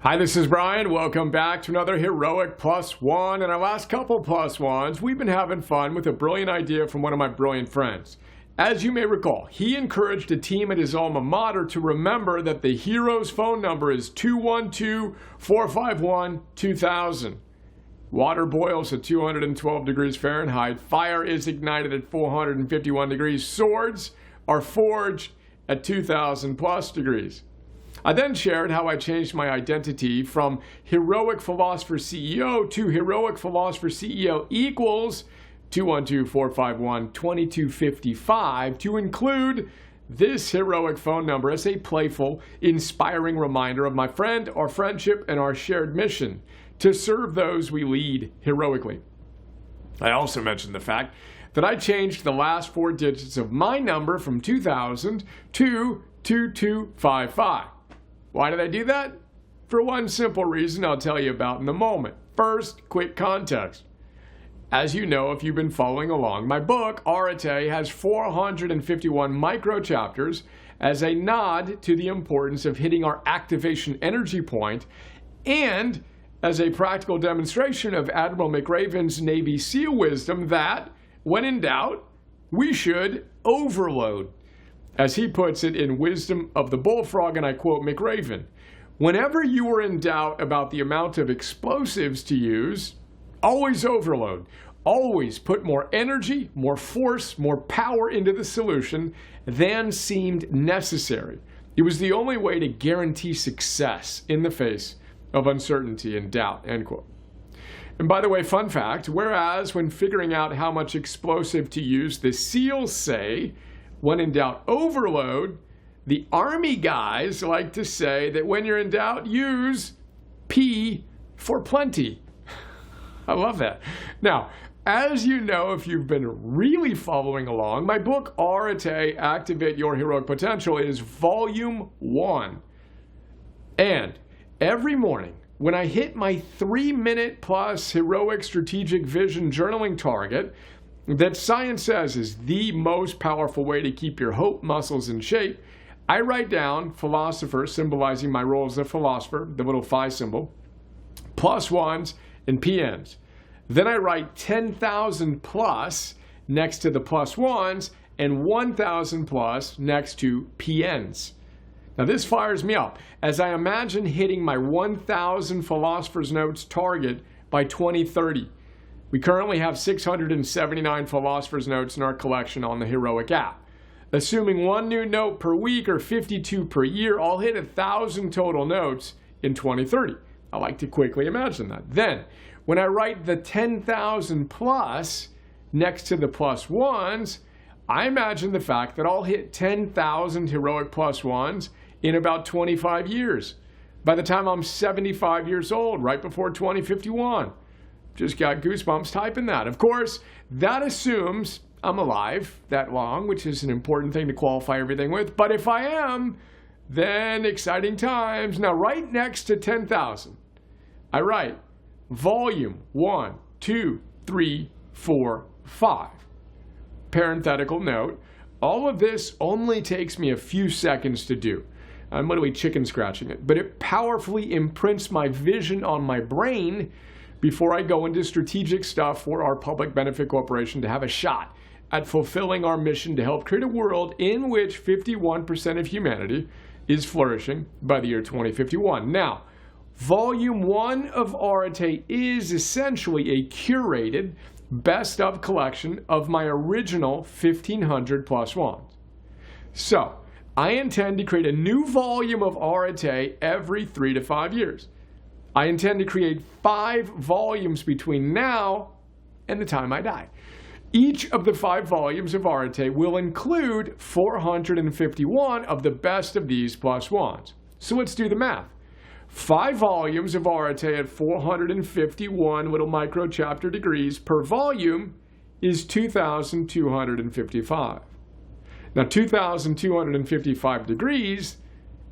Hi, this is Brian. Welcome back to another Heroic Plus One. In our last couple Plus Ones, we've been having fun with a brilliant idea from one of my brilliant friends. As you may recall, he encouraged a team at his alma mater to remember that the hero's phone number is 212-451-2000. Water boils at 212 degrees Fahrenheit. Fire is ignited at 451 degrees. Swords are forged at 2,000 plus degrees. I then shared how I changed my identity from Heroic Philosopher CEO to Heroic Philosopher CEO equals 212-451-2255 to include this heroic phone number as a playful, inspiring reminder of my friend, our friendship, and our shared mission to serve those we lead heroically. I also mentioned the fact that I changed the last four digits of my number from 2000 to 2255. Why did I do that? For one simple reason I'll tell you about in a moment. First, quick context. As you know, if you've been following along, my book, Areté, has 451 micro chapters as a nod to the importance of hitting our activation energy point and as a practical demonstration of Admiral McRaven's Navy SEAL wisdom that, when in doubt, we should overload. As he puts it in Wisdom of the Bullfrog, and I quote McRaven, "Whenever you are in doubt about the amount of explosives to use, always overload. Always put more energy, more force, more power into the solution than seemed necessary. It was the only way to guarantee success in the face of uncertainty and doubt," end quote. And by the way, fun fact, whereas when figuring out how much explosive to use, the SEALs say, when in doubt, overload, the Army guys like to say that when you're in doubt, use P for plenty. I love that. Now, as you know, if you've been really following along, my book, Areté, Activate Your Heroic Potential, is volume 1. And every morning, when I hit my 3-minute plus heroic strategic vision journaling target, that science says is the most powerful way to keep your hope muscles in shape, I write down philosopher, symbolizing my role as a philosopher, the little phi symbol, plus ones and PNs. Then I write 10,000 plus next to the plus ones and 1,000 plus next to PNs. Now this fires me up as I imagine hitting my 1,000 philosopher's notes target by 2030. We currently have 679 Philosopher's Notes in our collection on the Heroic app. Assuming one new note per week or 52 per year, I'll hit 1,000 total notes in 2030. I like to quickly imagine that. Then, when I write the 10,000 plus next to the plus ones, I imagine the fact that I'll hit 10,000 heroic plus ones in about 25 years. By the time I'm 75 years old, right before 2051. Just got goosebumps typing that. Of course, that assumes I'm alive that long, which is an important thing to qualify everything with. But if I am, then exciting times. Now, right next to 10,000, I write volume 1, 2, 3, 4, 5. Parenthetical note, all of this only takes me a few seconds to do. I'm literally chicken scratching it. But it powerfully imprints my vision on my brain before I go into strategic stuff for our public benefit corporation to have a shot at fulfilling our mission to help create a world in which 51% of humanity is flourishing by the year 2051. Now, volume 1 of Areté is essentially a curated best of collection of my original 1,500 plus ones. So, I intend to create a new volume of Areté every 3 to 5 years. I intend to create 5 volumes between now and the time I die. Each of the 5 volumes of Areté will include 451 of the best of these plus ones. So let's do the math. 5 volumes of Areté at 451 little micro chapter degrees per volume is 2,255. Now 2,255 degrees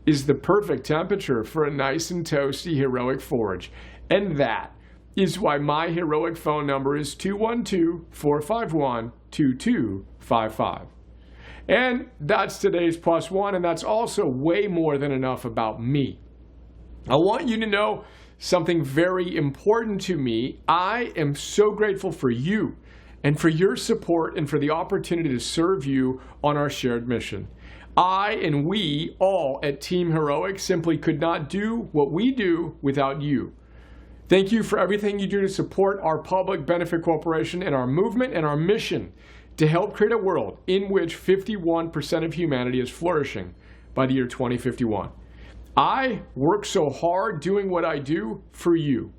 is the perfect temperature for a nice and toasty heroic forge. And that is why my heroic phone number is 212-451-2255. And that's today's plus one, and that's also way more than enough about me. I want you to know something very important to me. I am so grateful for you and for your support and for the opportunity to serve you on our shared mission. I and we all at Team Heroic simply could not do what we do without you. Thank you for everything you do to support our public benefit corporation and our movement and our mission to help create a world in which 51% of humanity is flourishing by the year 2051. I work so hard doing what I do for you.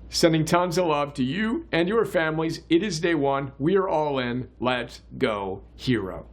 Sending tons of love to you and your families. It is day one. We are all in. Let's go, hero.